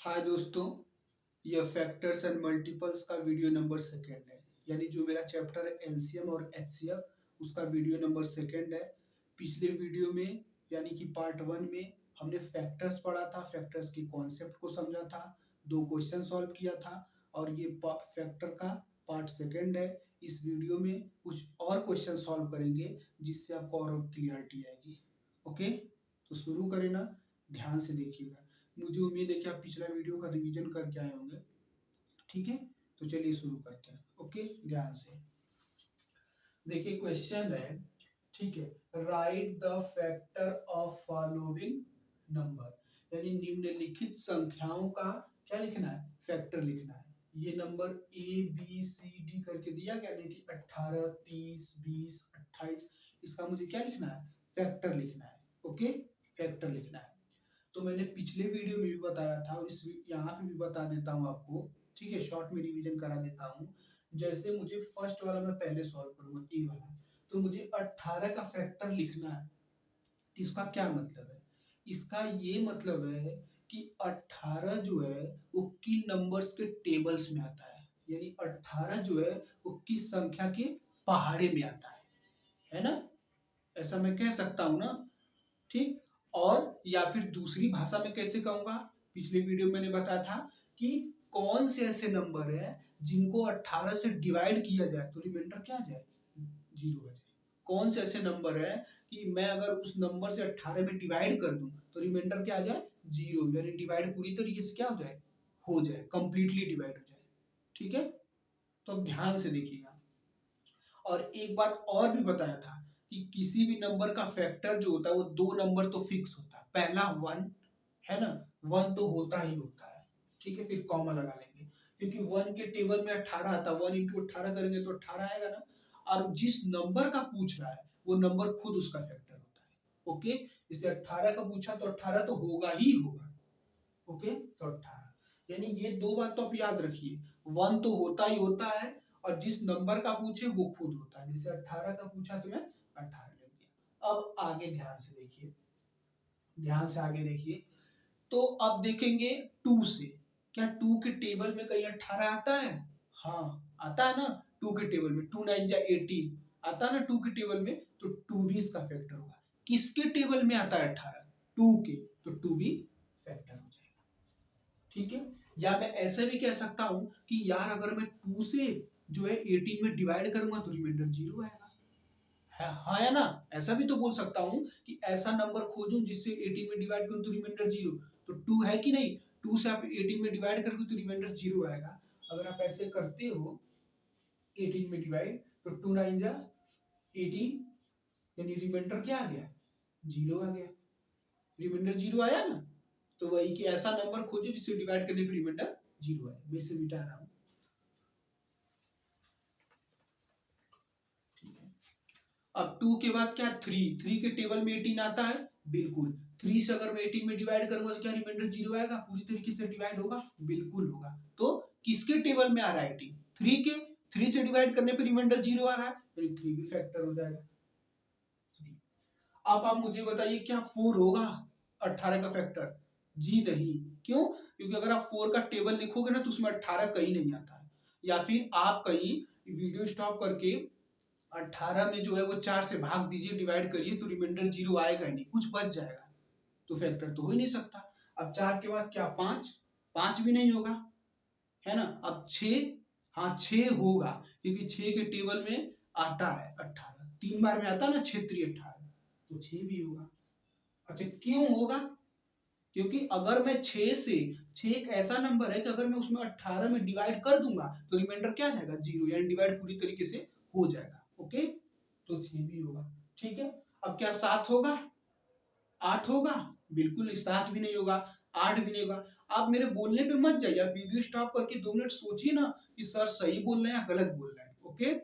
हाय दोस्तों, यह factors and multiples का वीडियो नंबर सेकेंड है। यानी जो मेरा चैप्टर है एलसीएम और एचसीएफ उसका वीडियो नंबर सेकेंड है। पिछले वीडियो में यानी कि पार्ट वन में हमने फैक्टर्स पढ़ा था, फैक्टर्स के कॉन्सेप्ट को समझा था, 2 क्वेश्चन सॉल्व किया था और ये फैक्टर का पार्ट सेकेंड है। इस वीडियो में कुछ और क्वेश्चन सॉल्व करेंगे जिससे आपको और क्लियरिटी आएगी। ओके, तो शुरू करें ना, ध्यान से देखिएगा। मुझे उम्मीद है कि आप पिछला वीडियो का रिवीजन करके आए होंगे। ठीक है, तो चलिए शुरू करते हैं। ओके, ध्यान से देखिए, क्वेश्चन है, ठीक है, right the factor of following number, यानी निम्नलिखित संख्याओं का क्या लिखना है, फैक्टर लिखना है। ये number A B C D करके दिया गया, यानी कि 18, 30, 20, 28, इसका मुझे क्या लिखना है, फैक्टर लिखना है। ओके, फैक्टर लिखना है। तो मैंने पिछले वीडियो में भी बताया था और इस यहाँ पे भी बता देता हूँ आपको। ठीक है, शॉर्ट में रिवीजन करा देता हूँ। जैसे मुझे फर्स्ट वाला मैं पहले सॉल्व करूंगा, ए वाला, तो मुझे 18 का फैक्टर लिखना है। इसका क्या मतलब है, इसका ये मतलब है कि 18 जो है वो किन नंबर्स के टेबल्स में आता है, यानी 18 जो है वो किस संख्या के पहाड़े में आता है ना। ऐसा मैं कह सकता हूँ ना। ठीक, और या फिर दूसरी भाषा में कैसे कहूंगा, पिछले वीडियो में मैंने बताया था कि कौन से ऐसे नंबर है जिनको 18 से डिवाइड किया जाए तो रिमाइंडर क्या आ जाए, 0 आ जाए। कौन से ऐसे नंबर है कि मैं अगर उस नंबर से 18 में डिवाइड कर दूं तो रिमाइंडर क्या आ जाए, 0, यानी डिवाइड पूरी तरीके से क्या हो जाए, कंप्लीटली डिवाइड हो जाए। ठीक है, तो अब ध्यान से देखिएगा। और एक बात और भी बताया था कि किसी भी नंबर का फैक्टर जो होता है वो 2 नंबर तो फिक्स होता है। पहला 1 है ना, 1 तो होता ही होता है। ठीक है, फिर कॉमा लगा लेंगे क्योंकि 1 के टेबल में 18 आता है, 1 इंटू 18 करेंगे तो 18 आएगा ना। और जिस नंबर का पूछ रहा है वो नंबर खुद उसका फैक्टर होता है। ओके, जैसे 18 का पूछा तो 18 तो होगा ही होगा। ओके, तो 18, यानी ये 2 बात तो आप याद रखिए, 1 तो होता ही होता है और जिस नंबर का पूछे वो खुद होता है। जैसे 18 का पूछा तो मैं 18 ले लिया। अब आगे ध्यान से देखिए, ध्यान से आगे देखिए। तो अब देखेंगे 2 से, क्या 2 के टेबल में कहीं 18 आता है, हाँ आता है ना। 2 के टेबल में 2 9 जा 18 आता है ना 2 के टेबल में, तो 2 भी इसका फैक्टर होगा। किसके टेबल में आता है 18, 2 के, तो 2 भी फैक्टर हो जाएगा। ठीक है, या मैं ऐसे भी कह सकता हूं कि यार अगर मैं 2 से जो है 18 में डिवाइड करूंगा तो रिमाइंडर 0 आएगा। है हाँ या ना, ऐसा भी तो बोल सकता हूं कि ऐसा नंबर खोजूं जिससे 18 में डिवाइड करूं तो रिमाइंडर 0। तो 2 है कि नहीं, 2 से आप 18 में डिवाइड करोगे तो रिमाइंडर 0 आएगा। अगर आप ऐसे करते हो 18 में डिवाइड, तो 2 9 जा 18, यानी रिमाइंडर क्या आ गया, 0 आ गया। रिमाइंडर 0 आया ना। तो वही कि ऐसा नंबर खोजो जिससे डिवाइड करने पर रिमाइंडर 0 आए। मैं इसे मिटा रहा हूं। अब 2 के बाद क्या, 3 के टेबल में 18 आता है, बिल्कुल। 3 से अगर मैं 18 में डिवाइड करूंगा तो क्या रिमाइंडर 0 आएगा, पूरी तरीके से डिवाइड होगा, बिल्कुल होगा। तो किसके टेबल में आ रहा है 18, 3 के। 3 से डिवाइड करने पे रिमाइंडर 0 आ रहा है, तो 3 भी फैक्टर हो जाएगा। अब आप मुझे बताइए क्या 4 होगा 18 का फैक्टर, जी नहीं। क्यों, क्योंकि अगर आप 4 का टेबल लिखोगे ना तो उसमें 18 कहीं नहीं आता है। या फिर आप कहीं वीडियो स्टॉप करके 18 में जो है वो 4 से भाग दीजिए, डिवाइड करिए, तो रिमाइंडर 0 आएगा ही नहीं, कुछ बच जाएगा, तो फैक्टर तो हो ही नहीं सकता। अब 4 के बाद क्या, 5, 5 भी नहीं होगा, है ना। अब 6, हाँ 6 होगा क्योंकि 6 के टेबल में आता है 18, 3 बार में आता है ना 6 3 18, तो 6 भी होगा। अच्छा क्यों होगा, क्योंकि अगर मैं 6 से, 6 एक ऐसा नंबर है कि अगर मैं उसमें 18 में डिवाइड कर दूंगा तो रिमाइंडर क्या आ जाएगा, 0, यानी डिवाइड पूरी तरीके से हो जाएगा। ओके, तो 6 भी होगा। ठीक है, अब क्या 7 होगा, 8 होगा, बिल्कुल 7 भी नहीं होगा, 8 भी नहीं होगा। आप मेरे बोलने पे मत जाइए, आप वीडियो स्टॉप करके 2 मिनट सोचिए ना कि सर सही बोल रहे हैं या गलत बोल रहे हैं। ओके,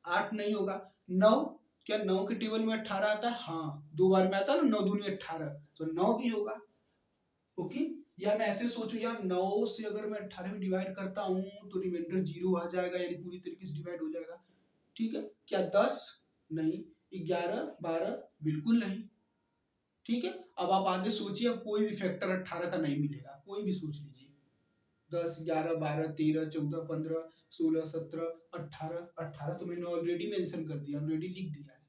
8 नहीं होगा। 9, क्या 9 के टेबल में 18 आता है, हाँ 2 बार में आता है ना, 9 दूनी 18, तो 9 भी होगा। ओके, या मैं ऐसे सोचूं यार 9 से अगर मैं 18 में डिवाइड करता हूं तो रिमाइंडर 0 आ जाएगा, यानी पूरी तरीके से डिवाइड हो जाएगा। ठीक है, क्या 10, नहीं। 11 12, बिल्कुल नहीं। ठीक है, अब आप आगे सोचिए, अब कोई भी फैक्टर 18 का नहीं मिलेगा, कोई भी सोच लीजिए। 10, 11, 12, 13, 14, 15, 16, 17, 18, 18 तो मैंने ऑलरेडी मेंशन कर दिया, ऑलरेडी लिख दिया है।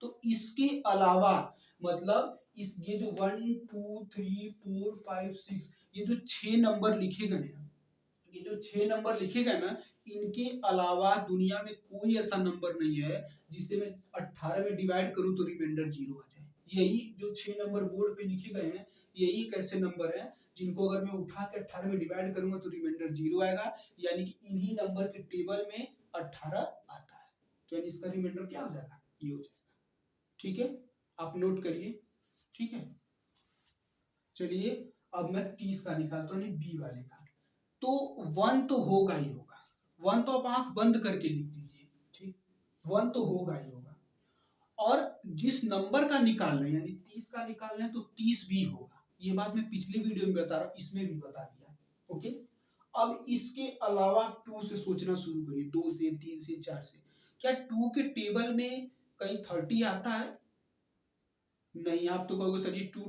तो इसके अलावा मतलब इस ये जो 1 2 3 4 5 6 ये जो 6 नंबर लिखे गए हैं, ये जो 6 नंबर लिखे गए ना, इनके अलावा दुनिया में कोई ऐसा नंबर नहीं है जिसे मैं 18 में डिवाइड करूं तो रिमाइंडर 0 आ जाए। यही जो 6 नंबर बोर्ड पे लिखे गए हैं, यही एक ऐसे नंबर है जिनको अगर मैं उठा के 18 में डिवाइड करूंगा तो रिमाइंडर 0 आएगा, यानी कि इन्हीं नंबर के टेबल में 18 आता है। तो यानी इसका रिमाइंडर क्या हो जाएगा, ये हो जाएगा। ठीक है, आप नोट करिए। ठीक है, चलिए अब मैं 30 का निकालता हूँ, बी वाले का। तो 1 तो होगा ही होगा, 1 तो आप आंख बंद करके लिख दीजिए। ठीक, 1 तो होगा ही होगा। और जिस नंबर का निकाल रहे हैं यानी 30 का निकाल रहे हैं तो 30 भी होगा। ये बात मैं पिछले वीडियो में बता रहा हूँ, इसमें भी बता दिया। ओके, अब इसके अलावा 2 से सोचना शुरू करिए, 2 से, 3 से, 4 से। क्या 2 के टेबल में कहीं 30 आता है? नहीं, आप तो कहोगे सर जी 2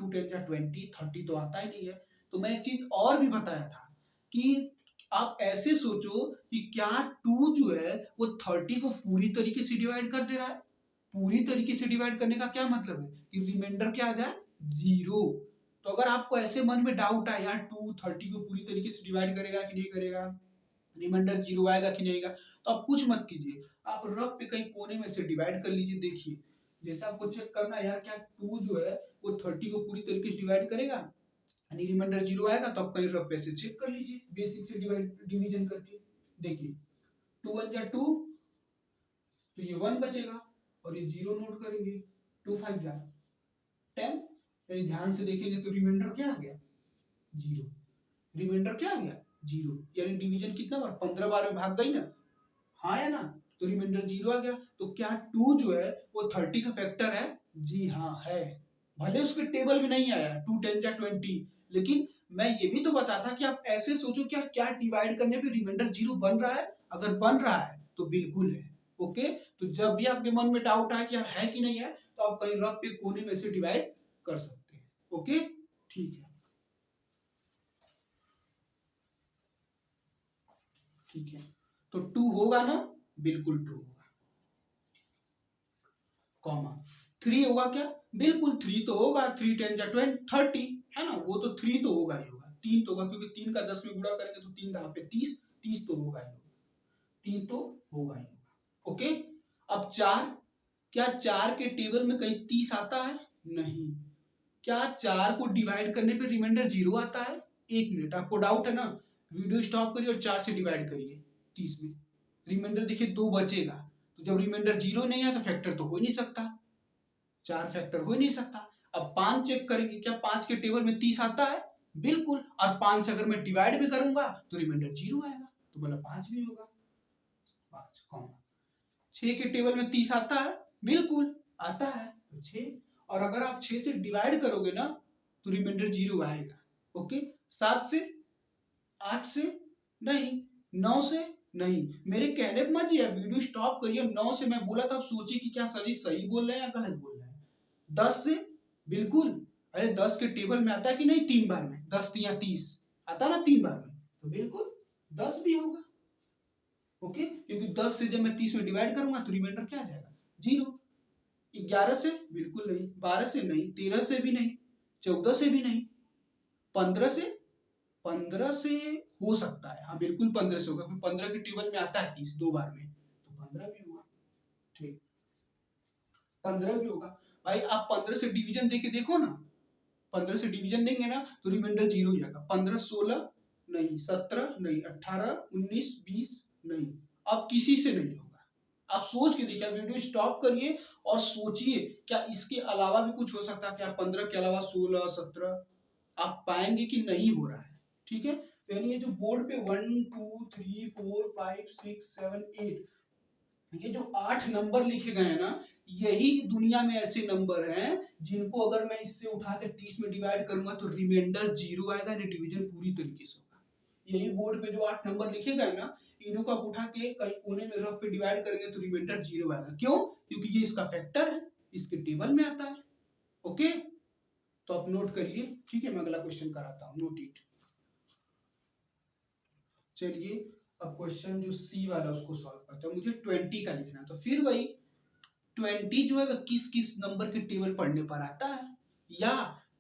10 या 20, 30 तो आता ही नहीं है। तो मैं एक चीज और भी बताया था कि आप ऐसे सोचो कि क्या 2 जो है वो 30 को पूरी तरीके से डिवाइड कर दे रहा है। पूरी तरीके से डिवाइड करने का क्या मतलब है कि रिमाइंडर क्या आ जाए, 0। तो अगर आपको ऐसे मन में डाउट आए यार 2 30 को पूरी तरीके से डिवाइड करेगा कि नहीं करेगा, रिमाइंडर 0 आएगा कि नहीं आएगा, तो आप कुछ मत कीजिए, आप रफ पे कहीं कोने में से डिवाइड कर लीजिए। देखिए जैसे आपको चेक करना है यार क्या 2 जो है वो 30 को पूरी तरीके से डिवाइड करेगा, यानी रिमाइंडर 0 आएगा, तो आप कहीं रफ पे से चेक कर लीजिए बेसिक से डिवीजन करके। देखिए 2 1 जा 2, तो ये 1 बचेगा और ये 0 नोट करेंगे। 2 5 जा 10, यानी ध्यान से देखेंगे तो रिमाइंडर क्या आ गया, 0। रिमाइंडर क्या आ गया, 0। यानी डिवीजन कितना बार, 15 बार में भाग गई ना, हाँ या ना, तो रिमाइंडर 0 आ गया। तो क्या 2 जो है वो 30 का फैक्टर है? जी हाँ है। भले उसके टेबल में नहीं आया 2 10 या 20, लेकिन मैं ये भी तो बता था कि आप ऐसे सोचो क्या क्या डिवाइड करने पे रिमाइंडर 0 बन रहा है। अगर बन रहा है तो बिल्कुल है। ओके, तो जब भी आपके मन में डाउट आए कि यार है कि नहीं है, तो आप कहीं रफ पे कोने में से डिवाइड कर सकते हैं। ओके, ठीक है, ठीक है। तो 2 होगा ना, बिल्कुल 2 होगा। कॉमा 3 होगा क्या, बिल्कुल 3 तो होगा। 3 10 या 20 30 है ना, वो तो 3 तो होगा ही होगा। 3 तो होगा क्योंकि 3 का 10 में गुणा करेंगे तो 3 दहा पे 30, 30 तो होगा ही होगा। 3 तो होगा ही होगा। ओके, अब 4, क्या 4 के टेबल में कहीं 30 आता है? नहीं। क्या 4 को डिवाइड करने पे रिमाइंडर 0 आता है? एक मिनट, आपको डाउट है ना, वीडियो स्टॉप करिए और 4 से डिवाइड करिए 30 में। रिमाइंडर देखिए 2 बचेगा, तो जब रिमाइंडर 0 नहीं है तो फैक्टर तो हो ही नहीं सकता, 4 फैक्टर हो ही नहीं सकता। अब 5 चेक करेंगे, क्या 5 के टेबल में 30 आता है? बिल्कुल। और 5 से अगर मैं डिवाइड भी करूंगा तो रिमाइंडर 0 आएगा, तो बोला 5 भी होगा। 5 कॉमा 6 के टेबल में 30 आता है? बिल्कुल आता है, तो 6। और अगर आप 6 से डिवाइड करोगे ना तो रिमाइंडर 0 आएगा। ओके, 7 से, 8 से नहीं, 9 से नहीं। मेरे कहने पर मत जाइए, वीडियो स्टॉप करिए। 9 से मैं बोला था, आप सोचिए कि क्या सभी सही बोल रहे हैं या गलत बोल रहे हैं। 10 से, बिल्कुल। अरे 10 के टेबल में आता है कि नहीं, 3 बार में 10 या 30 आता ना 3 बार में, तो बिल्कुल 10 भी होगा। ओके, क्योंकि 10 से जब मैं 30 में डिवाइड करूंगा तो रिमाइंडर क्या आ जाएगा, 0। 11 से बिल्कुल नहीं, 12 से नहीं, 13 से भी नहीं, 14 से भी नहीं, 15 से, 15 से हो सकता है, हाँ बिल्कुल 15 से होगा, क्योंकि 15 के टेबल में आता है 30 2 बार में, तो 15 भी होगा। ठीक, 15 भी होगा। भाई आप 15 से डिवीजन देके देखो ना, 15 से डिवीजन देंगे ना तो रिमाइंडर 0 ही आएगा। 15 16 नहीं, 17 नहीं, 18 19 20 नहीं, अब किसी से नहीं होगा। आप सोच के देखिए, वीडियो स्टॉप करिए और सोचिए क्या इसके अलावा भी कुछ हो सकता है क्या, 15 के अलावा 16 17 आप पाएंगे कि नहीं हो रहा है। ठीक है, तो यानी ये जो बोर्ड पे 1 2 3 4 5 6 7 8 ये जो 8 नंबर लिखे गए हैं ना, यही दुनिया में ऐसे नंबर हैं जिनको अगर मैं इससे उठा के 30 में डिवाइड करूंगा तो रिमाइंडर 0 आएगा, यानी डिवीजन पूरी तरीके से होगा। यही बोर्ड पे जो 8 नंबर लिखे गए ना, इन्हों को आप उठा के कहीं कोने में रफ पे डिवाइड करेंगे तो रिमाइंडर 0 आएगा। क्यों? क्योंकि ये इसका फैक्टर है, इसके टेबल में आता है। ओके, तो आप नोट करिए। ठीक है, मैं अगला क्वेश्चन कराता हूँ, नोट इट। चलिए अब क्वेश्चन जो सी वाला उसको सॉल्व करते हैं। मुझे 20 का लिखना है, तो फिर वही 20 जो है वह किस किस नंबर के टेबल पढ़ने पर आता है, या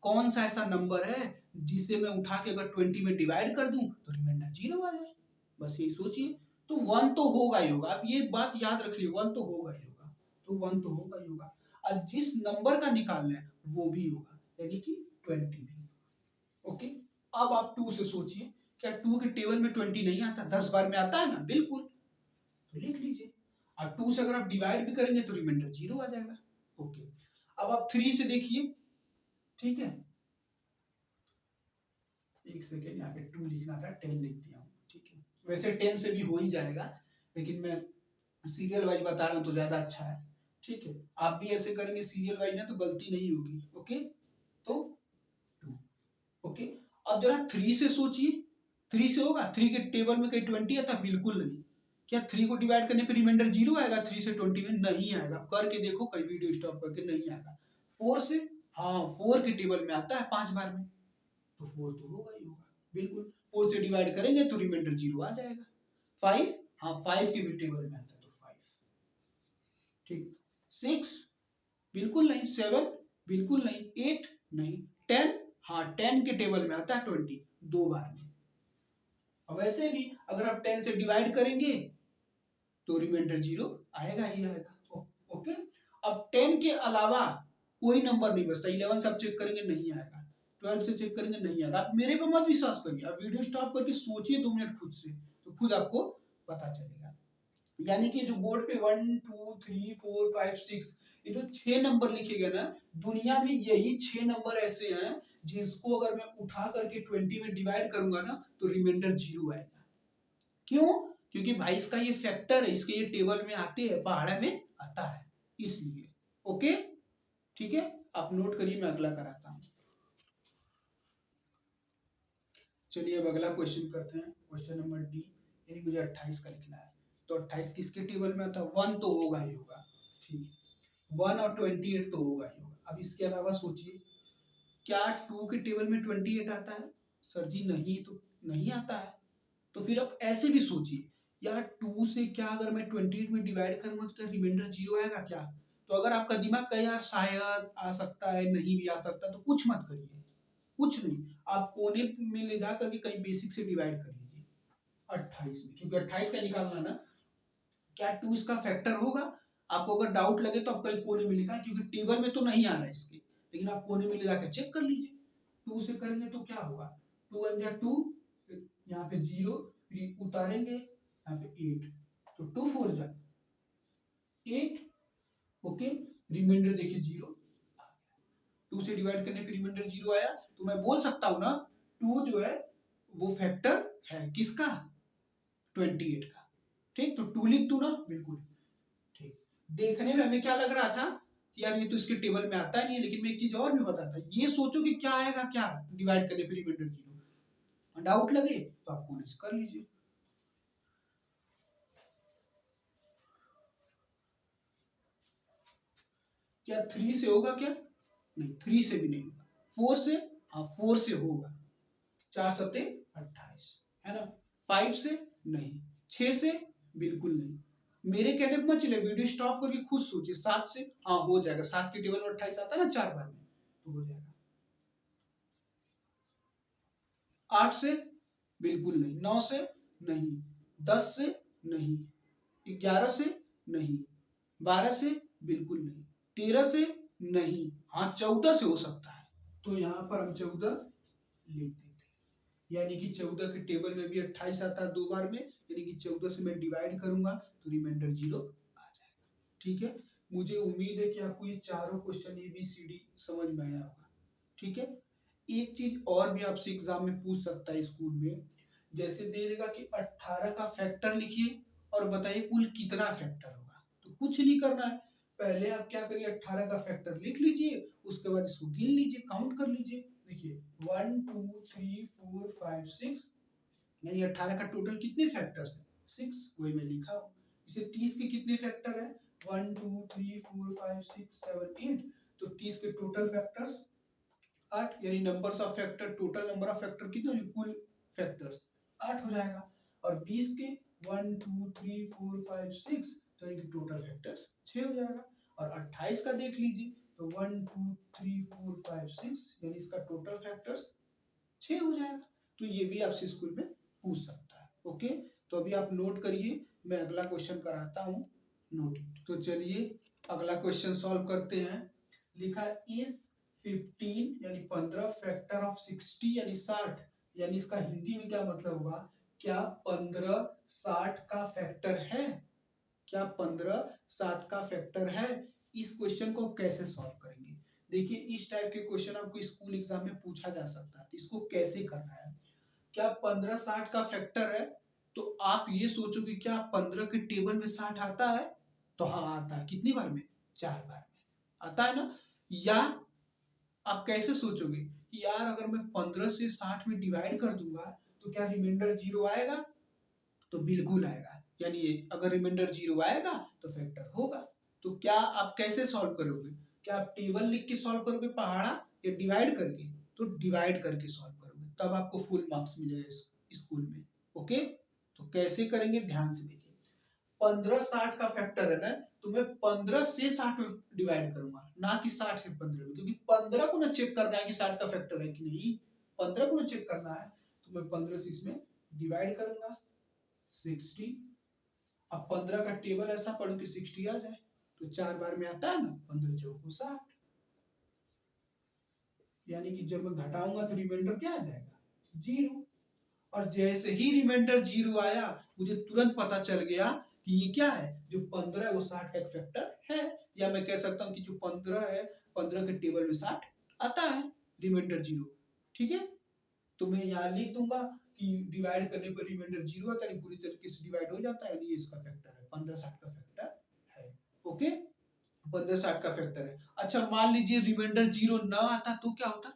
कौन सा ऐसा नंबर है जिसे मैं उठा के अगर 20 में डिवाइड कर दूं तो रिमाइंडर 0 आ जाए। बस यही सोचिए। तो 1 तो होगा ही होगा, आप ये बात याद रख लीजिए, 1 तो होगा ही होगा, तो 1 तो होगा ही होगा, और जिस नंबर का निकालना है वो भी होगा, यानी कि 20 भी। ओके, अब आप 2 से सोचिए, क्या 2 के टेबल में 20 नहीं आता, 10 बार में आता है ना, बिल्कुल, तो लिख लीजिए। और 2 से अगर आप डिवाइड भी करेंगे तो रिमाइंडर 0 आ जाएगा। ओके, अब आप 3 से देखिए, ठीक है, एक सेकेंड, यहाँ पे 2 लिखना था, 10 लिख दिया हूँ, ठीक है। वैसे 10 से भी हो ही जाएगा, लेकिन मैं सीरियल वाइज बता रहा हूँ तो ज्यादा अच्छा है, ठीक है। आप भी ऐसे करेंगे सीरियल वाइज ना तो गलती नहीं होगी। ओके, तो 2। ओके, अब जरा 3 से सोचिए, 3 से होगा, 3 के टेबल में कहीं 20 आता, बिल्कुल नहीं। क्या 3 को डिवाइड करने पे रिमाइंडर 0 आएगा? 3 से 20 में नहीं आएगा, करके देखो, कई वीडियो स्टॉप करके, नहीं आएगा। 4 से, हाँ 4 के टेबल में आता है 5 बार में, तो 4 तो होगा ही होगा, बिल्कुल। 4 से डिवाइड करेंगे तो रिमाइंडर 0 आ जाएगा। 5, हाँ 5 के भी टेबल में आता है तो 5, ठीक। 6, बिल्कुल नहीं। 7, बिल्कुल नहीं। 8, नहीं। 10, हाँ 10 के टेबल में आता है 20, 2 बार में। अब वैसे भी अगर आप 10 से डिवाइड करेंगे तो रिमाइंडर 0 आएगा ही आएगा। ओके, अब 10 के अलावा कोई नंबर नहीं बचता। 11 से आप चेक करेंगे नहीं आएगा, 12 से चेक करेंगे नहीं आएगा। आप मेरे पे मत विश्वास करिए, आप वीडियो स्टॉप करके सोचिए 2 मिनट खुद से, तो खुद आपको पता चलेगा। यानी कि जो बोर्ड पे 1 2 3 4 5 6 ये जो 6 नंबर लिखे गए ना, दुनिया में यही 6 नंबर ऐसे हैं जिसको अगर मैं उठा करके 20 में डिवाइड करूंगा ना तो रिमाइंडर 0 आएगा। क्यों? क्योंकि भाई इसका ये फैक्टर है, इसके ये टेबल में आते हैं, पहाड़ा में आता है, इसलिए। ओके, ठीक है, आप नोट करिए, मैं अगला कराता हूं। चलिए अब अगला क्वेश्चन करते हैं, क्वेश्चन नंबर डी, यानी मुझे 28 का लिखना है। तो 28 किसके टेबल में आता है? 1 तो होगा ही होगा, ठीक है। 1 और 28 तो होगा ही होगा। अब इसके अलावा सोचिए, क्या 2 के टेबल में 28 आता है? सर जी नहीं, तो नहीं आता है। तो फिर आप ऐसे भी सोचिए, यार 2 से क्या अगर मैं 28 में डिवाइड करूंगा तो क्या रिमाइंडर 0 आएगा क्या? तो अगर आपका दिमाग कहे यार शायद आ सकता है, नहीं भी आ सकता, तो कुछ मत करिए, कुछ नहीं। आप कोने में ले जा करके कहीं बेसिक से डिवाइड कर लीजिए 28 में, क्योंकि 28 का निकालना ना, क्या 2 इसका फैक्टर होगा? आपको अगर डाउट लगे तो आप कहीं कोने में लिखा, क्योंकि टेबल में तो नहीं आ रहा है इसके, लेकिन आप कोने में ले जाकर चेक कर लीजिए। 2 से करेंगे तो क्या होगा? 2 1 जा 2, यहाँ पे 0, फिर उतारेंगे यहाँ पे 8, तो 2 4 जा 8। ओके, रिमाइंडर देखिए 0, 2 से डिवाइड करने पे रिमाइंडर 0 आया, तो मैं बोल सकता हूँ ना 2 जो है वो फैक्टर है किसका? 28 का, ठीक। तो 2 लिख दूं ना, बिल्कुल ठीक। देखने में हमें क्या लग रहा था कि यार ये तो इसके टेबल में आता नहीं है, लेकिन मैं एक चीज और भी बताता, ये सोचो कि क्या आएगा, क्या डिवाइड करने पे रिमाइंडर 0। डाउट लगे तो आप कोने से कर लीजिए। क्या 3 से होगा क्या? नहीं, 3 से भी नहीं होगा। 4 से, हाँ 4 से होगा, 4 सत्ते 28, है ना। 5 से नहीं, 6 से बिल्कुल नहीं। मेरे कहने पर मत चले, वीडियो स्टॉप करके खुद सोचिए। 7 से, हाँ हो जाएगा, 7 के टेबल में 28 आता है ना 4 बार में, तो हो जाएगा। 8 से बिल्कुल नहीं, 9 से नहीं, 10 से नहीं, 11 से नहीं, 12 से बिल्कुल नहीं, 13 से नहीं, हाँ 14 से हो सकता है, तो यहाँ पर हम 14 लिख देते हैं। यानी कि 14 के टेबल में भी 28 आता है 2 बार में, यानी कि 14 से मैं डिवाइड करूंगा तो रिमाइंडर 0 आ जाएगा, ठीक है। मुझे उम्मीद है कि आपको ये चारों क्वेश्चन ABCD समझ में आया होगा, ठीक है। एक चीज और भी आपसे एग्जाम में पूछ सकता है स्कूल में, जैसे दे देगा कि 18 का फैक्टर लिखिए और बताइए कुल कितना फैक्टर होगा। तो कुछ नहीं करना है, पहले आप क्या करिए, 18 का फैक्टर लिख लीजिए, उसके बाद इसको गिन लीजिए, काउंट कर लीजिए। देखिए 1 2 3 4 5 6, यानी 18 का टोटल कितने फैक्टर्स है? 6, वही मैं लिखा हूँ। इसे 30 के कितने फैक्टर है? 1 2 3 4 5 6 7 8, तो 30 के टोटल फैक्टर्स 8, यानी numbers of factor, total number of factor कितने होंगे? कुल फैक्टर्स 8 हो जाएगा। और 20 के 1 2 3 4 5 6, तो इनकी टोटल फैक्टर 6 हो जाएगा। और 28 का देख लीजिए, तो 1 2 3 4 5 6, यानी इसका टोटल फैक्टर्स 6 हो जाएगा। तो ये भी आपसे स्कूल में पूछ सकता है। ओके, तो अभी आप नोट करिए, मैं अगला क्वेश्चन कराता हूँ, नोट इट। तो चलिए अगला क्वेश्चन सॉल्व करते हैं। लिखा इज 15 यानी 15 फैक्टर ऑफ 60 यानी 60, यानी इसका हिंदी में क्या मतलब हुआ, क्या 15 60 का फैक्टर है? क्या 15 60 का फैक्टर है? इस क्वेश्चन को कैसे सॉल्व करेंगे? देखिए इस टाइप के क्वेश्चन आपको स्कूल एग्जाम में पूछा जा सकता है, तो इसको कैसे करना है? क्या 15 60 का फैक्टर है? तो आप ये सोचोगे क्या 15 के टेबल में 60 आता है? तो हाँ आता है। कितनी बार में? 4 बार में आता है ना। या आप कैसे सोचोगे कि यार अगर मैं 15 से 60 में डिवाइड कर दूंगा तो क्या रिमाइंडर 0 आएगा? तो बिल्कुल आएगा। यानी अगर रिमाइंडर 0 आएगा तो फैक्टर होगा। तो क्या आप कैसे सॉल्व करोगे? क्या आप टेबल लिख के सॉल्व करोगे पहाड़ा, या डिवाइड करके? तो डिवाइड करके सॉल्व करोगे, तब आपको फुल मार्क्स मिलेगा स्कूल में। ओके, तो कैसे करेंगे ध्यान से देखिए। 15 60 का फैक्टर है ना, तो मैं 15 से 60 में डिवाइड करूंगा, ना कि 60 से 15 में, क्योंकि 15 को ना चेक करना है कि 60 का फैक्टर है कि नहीं, 15 को ना चेक करना है। तो मैं 15 से इसमें डिवाइड करूंगा 60। अब 15 का टेबल ऐसा पढ़ो कि 60 आ जाए, तो 4 बार में आता है ना, 15 चौको 60। यानी कि जब मैं घटाऊंगा तो रिमाइंडर क्या आ जाएगा? 0। और जैसे ही रिमाइंडर 0 आया, मुझे तुरंत पता चल गया कि ये क्या है, जो 15 है वो 60 का एक फैक्टर है। या मैं कह सकता हूँ कि जो 15 है, 15 के टेबल में 60 आता है, रिमाइंडर 0। ठीक है, तो मैं यहाँ लिख दूंगा कि डिवाइड करने पर रिमाइंडर 0 आता है, पूरी तरीके से डिवाइड हो जाता है, यानी ये इसका फैक्टर है, 15 60 का फैक्टर है। ओके, 15 60 का फैक्टर है। अच्छा मान लीजिए रिमाइंडर 0 ना आता तो क्या होता?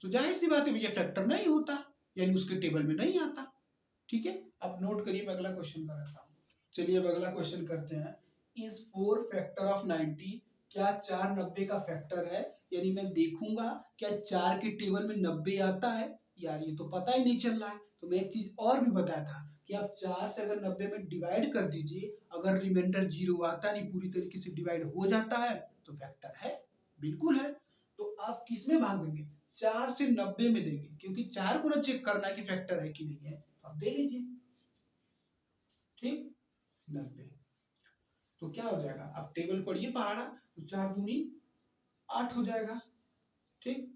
तो जाहिर सी बात है भैया फैक्टर नहीं होता, यानी उसके टेबल में नहीं आता। ठीक है, आप नोट करिए, मैं अगला क्वेश्चन कराता हूँ। चलिए अब अगला क्वेश्चन करते हैं। इज 4 फैक्टर ऑफ 90, क्या 4 90 का फैक्टर है? यानी मैं देखूंगा क्या 4 के टेबल में 90 आता है। यार ये तो पता ही नहीं चल रहा है। तो मैं एक चीज और भी बताया था कि आप 4 से अगर 90 में डिवाइड कर दीजिए, अगर रिमाइंडर 0 आता नहीं, पूरी तरीके से डिवाइड हो जाता है, तो फैक्टर है, बिल्कुल है। तो आप किस में भाग देंगे? 4 से 90 में देंगे, क्योंकि 4 को ना चेक करना है कि फैक्टर है कि नहीं है, तो आप दे लीजिए। ठीक, 90। तो क्या हो जाएगा, आप टेबल पढ़िए पहाड़ा, तो 4 दूनी 8 हो जाएगा। ठीक,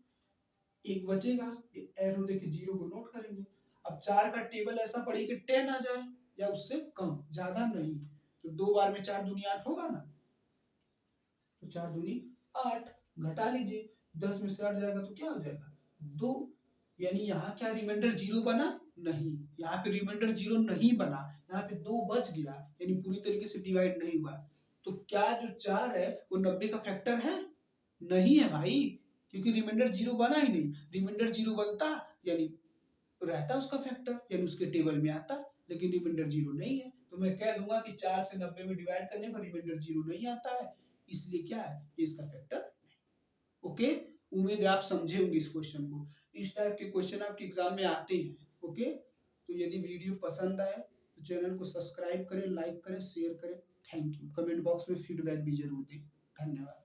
एक बचेगा, ये एरो देके 0 को नोट करेंगे। अब 4 का टेबल ऐसा पढ़िए कि 10 आ जाए या उससे कम, ज्यादा नहीं। तो 2 बार में 4 दूनी 8 होगा ना, तो 4 दूनी 8, घटा लीजिए, 10 में से 8 जाएगा तो क्या हो जाएगा? 2। यानी यहाँ क्या रिमाइंडर 0 बना? नहीं, यहाँ पे रिमाइंडर 0 नहीं बना, यहाँ पे 2 बच गया, यानी पूरी तरीके से डिवाइड नहीं हुआ। तो क्या जो 4 है वो 90 का फैक्टर है? नहीं है भाई, क्योंकि रिमाइंडर 0 बना ही नहीं। रिमाइंडर 0 बनता यानी रहता उसका फैक्टर, यानी उसके टेबल में आता, लेकिन रिमाइंडर 0 नहीं है। तो मैं कह दूंगा कि 4 से 90 में डिवाइड करने पर रिमाइंडर 0 नहीं आता है, इसलिए क्या है, ये इसका फैक्टर। ओके, उम्मीद है आप समझे होंगे इस क्वेश्चन को। इस टाइप के क्वेश्चन आपके एग्जाम में आते हैं। ओके, तो यदि वीडियो पसंद आए तो चैनल को सब्सक्राइब करें, लाइक करें, शेयर करें। Thank you. कमेंट बॉक्स में फीडबैक भी जरूर दें। धन्यवाद।